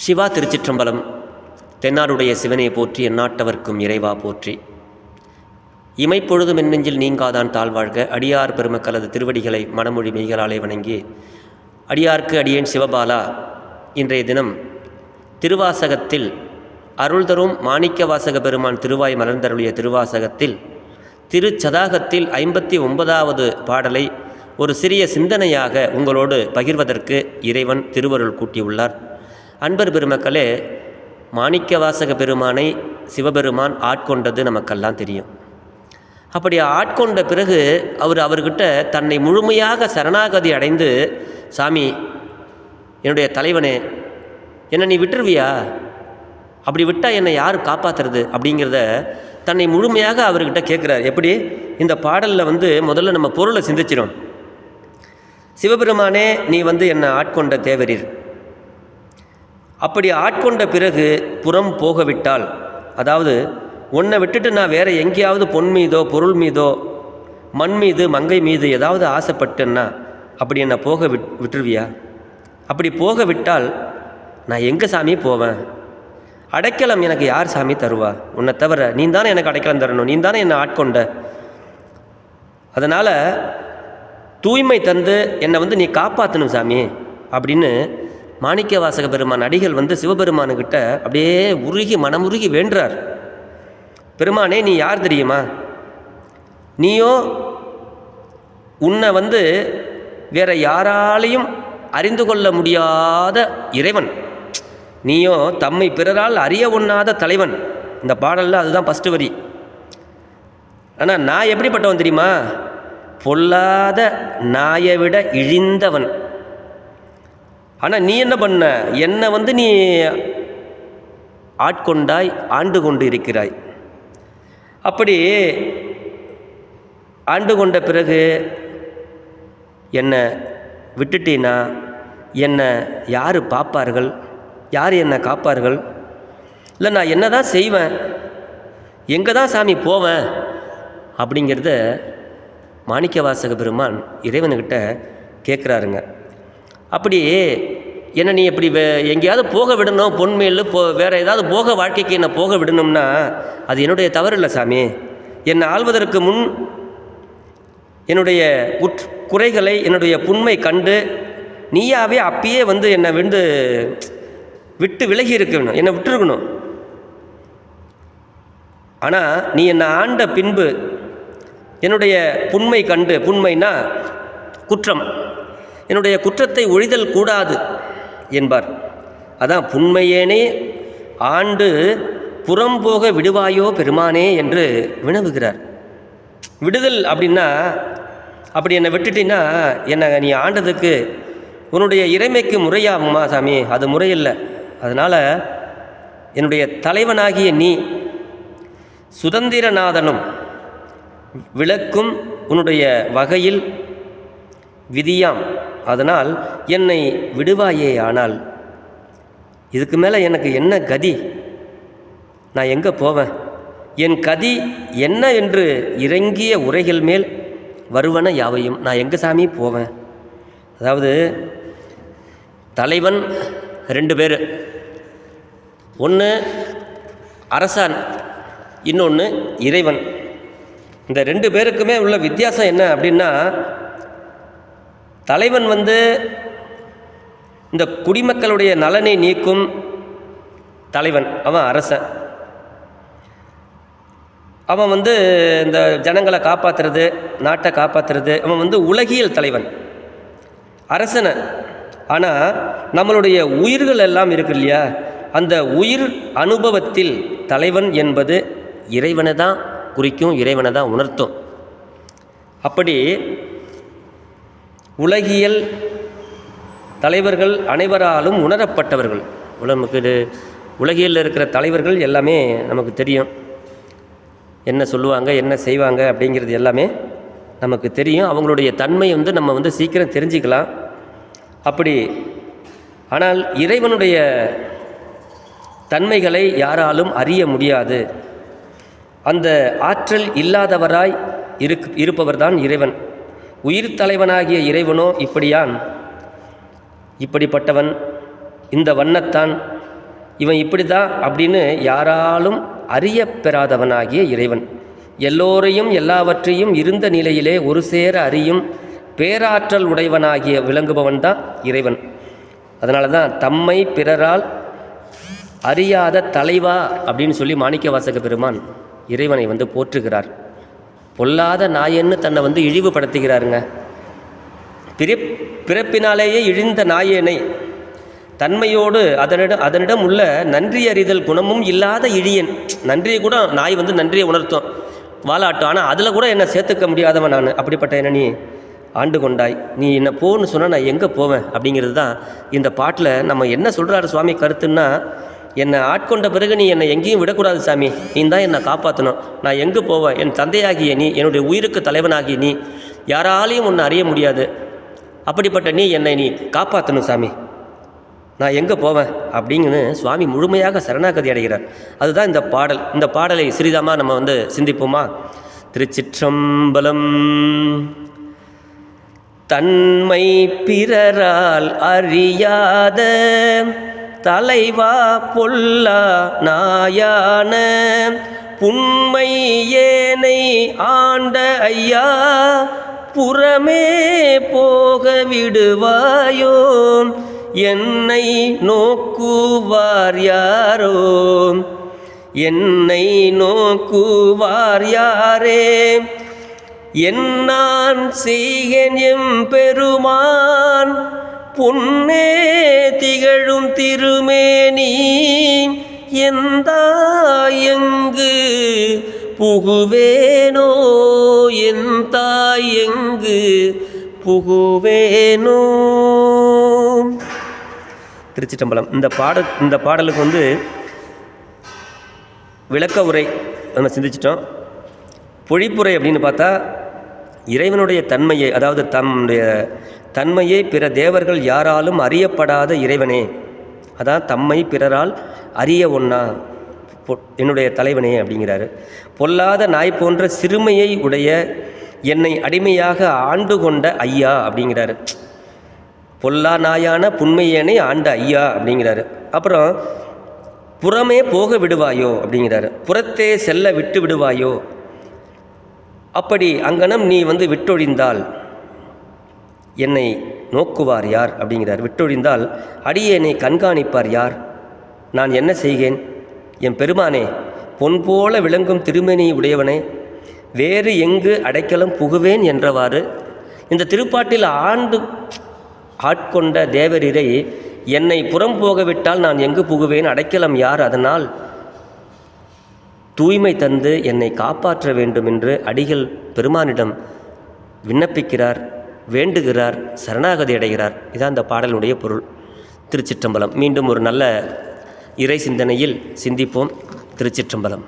சிவா திருச்சிற்றம்பலம். தென்னாடுடைய சிவனை போற்றி, எந்நாட்டவர்க்கும் இறைவா போற்றி. இமைப்பொழுதும் நெஞ்சில் நீங்காதான் தாழ்வாழ்க. அடியார் பெருமக்களது திருவடிகளை மனமொழி மெய்களாலே வணங்கி, அடியார்க்கு அடியேன் சிவபாலா. இன்றைய தினம் திருவாசகத்தில் அருள்தரும் மாணிக்க வாசக பெருமான் திருவாய் மலர்ந்தருளிய திருவாசகத்தில் திருச்சதாகத்தில் 59வது பாடலை ஒரு சிறிய சிந்தனையாக உங்களோடு பகிர்வதற்கு இறைவன் திருவருள் கூட்டியுள்ளார். அன்பர் பெருமக்களே, மாணிக்க வாசக பெருமானை சிவபெருமான் ஆட்கொண்டது நமக்கெல்லாம் தெரியும். அப்படி ஆட்கொண்ட பிறகு அவர்கிட்ட தன்னை முழுமையாக சரணாகதி அடைந்து, சாமி, என்னுடைய தலைவனே, என்னை நீ விட்டுருவியா? அப்படி விட்டால் என்னை யார் காப்பாற்றுறது? அப்படிங்கிறத தன்னை முழுமையாக அவர்கிட்ட கேட்குறார். எப்படி? இந்த பாடலில் முதல்ல நம்ம பொருளை சிந்திச்சிடும். சிவபெருமானே, நீ என்னை ஆட்கொண்ட தேவரீர். அப்படி ஆட்கொண்ட பிறகு புறம் போகவிட்டால், அதாவது உன்னை விட்டுட்டு நான் வேறு எங்கேயாவது பொன் மீதோ பொருள் மீதோ மண் மீது மங்கை மீது ஏதாவது ஆசைப்பட்டேன்னா அப்படி என்னை போக விட்டுருவியா? அப்படி போக விட்டால் நான் எங்கே சாமி போவேன்? அடைக்கலம் எனக்கு யார் சாமி தருவா? உன்னை தவிர. நீ தானே எனக்கு அடைக்கலம் தரணும், நீ தானே என்னை ஆட்கொண்ட. அதனால் தூய்மை தந்து என்னை நீ காப்பாற்றணும் சாமி அப்படின்னு மாணிக்க வாசக பெருமான் அடிகள் சிவபெருமானுக்கிட்ட அப்படியே உருகி மனமுருகி வேண்டுறார். பெருமானே, நீ யார் தெரியுமா? நீயோ உன்னை வேற யாராலையும் அறிந்து கொள்ள முடியாத இறைவன். நீயோ தம்மை பிறரால் அறிய ஒண்ணாத தலைவன். இந்த பாடலில் அதுதான் ஃபஸ்ட்டு வரி. ஆனால் நான் எப்படிப்பட்டவன் தெரியுமா? பொல்லாத நாயை விட இழிந்தவன். ஆனால் நீ என்ன பண்ண? என்னை நீ ஆட்கொண்டாய், ஆண்டு கொண்டு இருக்கிறாய். அப்படி ஆண்டு கொண்ட பிறகு என்னை விட்டுட்டீன்னா என்னை யார் பார்ப்பார்கள்? யார் என்னை காப்பார்கள்? இல்லை, நான் என்ன தான் செய்வேன்? எங்கே தான் சாமி போவேன்? அப்படிங்கிறத மாணிக்க வாசக பெருமான் இறைவனுக்கிட்ட கேட்குறாருங்க. அப்படி என்ன நீ எப்படி எங்கேயாவது போக விடணும், பொன்மேல் வேறு ஏதாவது போக வாழ்க்கைக்கு என்னை போக விடணும்னா அது என்னுடைய தவறு இல்லை சாமி. என்னை ஆள்வதற்கு முன் என்னுடைய குறைகளை, என்னுடைய புண்மை கண்டு நீயாவே அப்பயே என்னை விட்டு விலகி இருக்கணும், என்னை விட்டுருக்கணும். ஆனால் நீ என்னை ஆண்ட பின்பு என்னுடைய புண்மை கண்டு, புண்மைனா குற்றம், என்னுடைய குற்றத்தை ஒழிதல் கூடாது என்பார். அதான் புண்மையேனே ஆண்டு புறம்போக விடுவாயோ பெருமானே என்று வினவுகிறார். விடுதல் அப்படின்னா, அப்படி என்னை விட்டுட்டின்னா என்னை நீ ஆண்டதுக்கு உன்னுடைய இறைமைக்கு முறையாகுமா சாமி? அது முறையில்லை. அதனால் என்னுடைய தலைவனாகிய நீ சுதந்திரநாதனும் விளக்கும் உன்னுடைய வகையில் விதியாம். அதனால் என்னை விடுவாயே. ஆனால் இதுக்கு மேலே எனக்கு என்ன கதி? நான் எங்கே போவேன்? என் கதி என்ன என்று இறங்கிய உரைகள் மேல் வருவன யாவையும் நான் எங்கே சாமி போவேன்? அதாவது தலைவன் 2 பேர். ஒன்று அரசன், இன்னொன்று இறைவன். இந்த 2 பேருக்குமே உள்ள வித்தியாசம் என்ன அப்படின்னா, தலைவன் இந்த குடிமக்களுடைய நலனை நீக்கும் தலைவன், அவன் அரசன். அவன் இந்த ஜனங்களை காப்பாற்றுறது, நாட்டை காப்பாற்றுறது, அவன் உலகியல் தலைவன், அரசனை. ஆனால் நம்மளுடைய உயிர்கள் எல்லாம் இருக்கு இல்லையா, அந்த உயிர் அனுபவத்தில் தலைவன் என்பது இறைவனை தான் குறிக்கும், இறைவனை தான் உணர்த்தும். அப்படி உலகியல் தலைவர்கள் அனைவராலும் உணரப்பட்டவர்கள். நமக்கு உலகியலில் இருக்கிற தலைவர்கள் எல்லாமே நமக்கு தெரியும். என்ன சொல்லுவாங்க, என்ன செய்வாங்க அப்படிங்கிறது எல்லாமே நமக்கு தெரியும். அவங்களுடைய தன்மை நம்ம சீக்கிரம் தெரிஞ்சுக்கலாம். அப்படி ஆனால் இறைவனுடைய தன்மைகளை யாராலும் அறிய முடியாது. அந்த ஆற்றல் இல்லாதவராய் இருப்பவர்தான் இறைவன். உயிர் தலைவனாகிய இறைவனோ இப்படியான், இப்படிப்பட்டவன், இந்த வண்ணத்தான், இவன் இப்படி தான் அப்படின்னு யாராலும் அறியப்பெறாதவனாகிய இறைவன். எல்லோரையும் எல்லாவற்றையும் இருந்த நிலையிலே ஒரு சேர அறியும் பேராற்றல் உடையவனாகிய விளங்குபவன் தான் இறைவன். அதனால தான் தம்மை பிறரால் அறியாத தலைவா அப்படின்னு சொல்லி மாணிக்கவாசக பெருமான் இறைவனை போற்றுகிறார். பொல்லாத நாயன்னு தன்னை இழிவுபடுத்துகிறாருங்க. பிறப்பினாலேயே இழிந்த நாயேனை தன்மையோடு அதனிடம் உள்ள நன்றி அறிதல் குணமும் இல்லாத இழியன். நன்றியை கூட நாய் நன்றியை உணர்த்தும், வாலாட்டும். ஆனால் அதில் கூட என்னை சேர்த்துக்க முடியாதவன் நான். அப்படிப்பட்ட என்ன நீ ஆண்டு கொண்டாய், நீ என்னை போன்னு சொன்னால் நான் எங்கே போவேன் அப்படிங்கிறது தான் இந்த பாட்டில் நம்ம என்ன சொல்கிறாரு சுவாமி கருத்துன்னா, என்னை ஆட்கொண்ட பிறகு நீ என்னை எங்கேயும் விடக்கூடாது சாமி, நீ தான் என்னை காப்பாற்றணும். நான் எங்கே போவேன்? என் தந்தையாகிய நீ, என்னுடைய உயிருக்கு தலைவனாகிய நீ, யாராலையும் உன்னை அறிய முடியாது. அப்படிப்பட்ட நீ காப்பாற்றணும் சாமி, நான் எங்கே போவேன் அப்படிங்கன்னு சுவாமி முழுமையாக சரணாகதி அடைகிறார். அதுதான் இந்த பாடல். இந்த பாடலை சிறிதமாக நம்ம சிந்திப்போமா? திருச்சிற்றம்பலம். தன்மை பிறரால் அறியாத தலைவா பொல்லா நாயான புன்மை ஏனை ஆண்ட ஐயா புறமே போக விடுவாயோ என்னை நோக்குவார் யாரோ என்னை நோக்குவார் யாரே என்னான் செய்கேன் எம்பெருமான் பொன்னே திகழும் திருமேனி எந்தாயங்கு புகுவேனோ எந்தாயங்கு புகுவேனோ. திருச்சிற்றம்பலம். இந்த பாடலுக்கு விளக்க உரை நம்ம சிந்திச்சிட்டோம். பொழிப்புரை அப்படின்னு பார்த்தா இறைவனுடைய தன்மையை, அதாவது தம்முடைய தன்மையை பிற தேவர்கள் யாராலும் அறியப்படாத இறைவனே, அதான் தம்மை பிறரால் அறிய ஒண்ணா என்னுடைய தலைவனே அப்படிங்கிறாரு. பொல்லாத நாய் போன்ற சிறுமையை உடைய என்னை அடிமையாக ஆண்டு கொண்ட ஐயா அப்படிங்கிறாரு. பொல்லா நாயான புன்மையேனை ஆண்ட ஐயா அப்படிங்கிறாரு. அப்புறம் புறமே போக விடுவாயோ அப்படிங்கிறாரு. புறத்தே செல்ல விட்டு விடுவாயோ, அப்படி அங்கனம் நீ விட்டொழிந்தால் என்னை நோக்குவார் யார் அப்படிங்கிறார். விட்டொழிந்தால் அடியேனை கண்காணிப்பார் யார்? நான் என்ன செய்கேன்? என் பெருமானே, பொன் போல விளங்கும் திருமேனி உடையவனே, வேறு எங்கு அடைக்கலம் புகுவேன் என்றவாறு இந்த திருப்பாட்டில் ஆட்கொண்ட தேவரிரை என்னை புறம் போகவிட்டால் நான் எங்கு புகுவேன்? அடைக்கலம் யார்? அதனால் தூய்மை தந்து என்னை காப்பாற்ற வேண்டும் என்று அடிகள் பெருமானிடம் விண்ணப்பிக்கிறார், வேண்டுகிறார், சரணாகதி அடைகிறார். இதான் இந்த பாடலுடைய பொருள். திருச்சிற்றம்பலம். மீண்டும் ஒரு நல்ல இறை சிந்தனையில் சிந்திப்போம். திருச்சிற்றம்பலம்.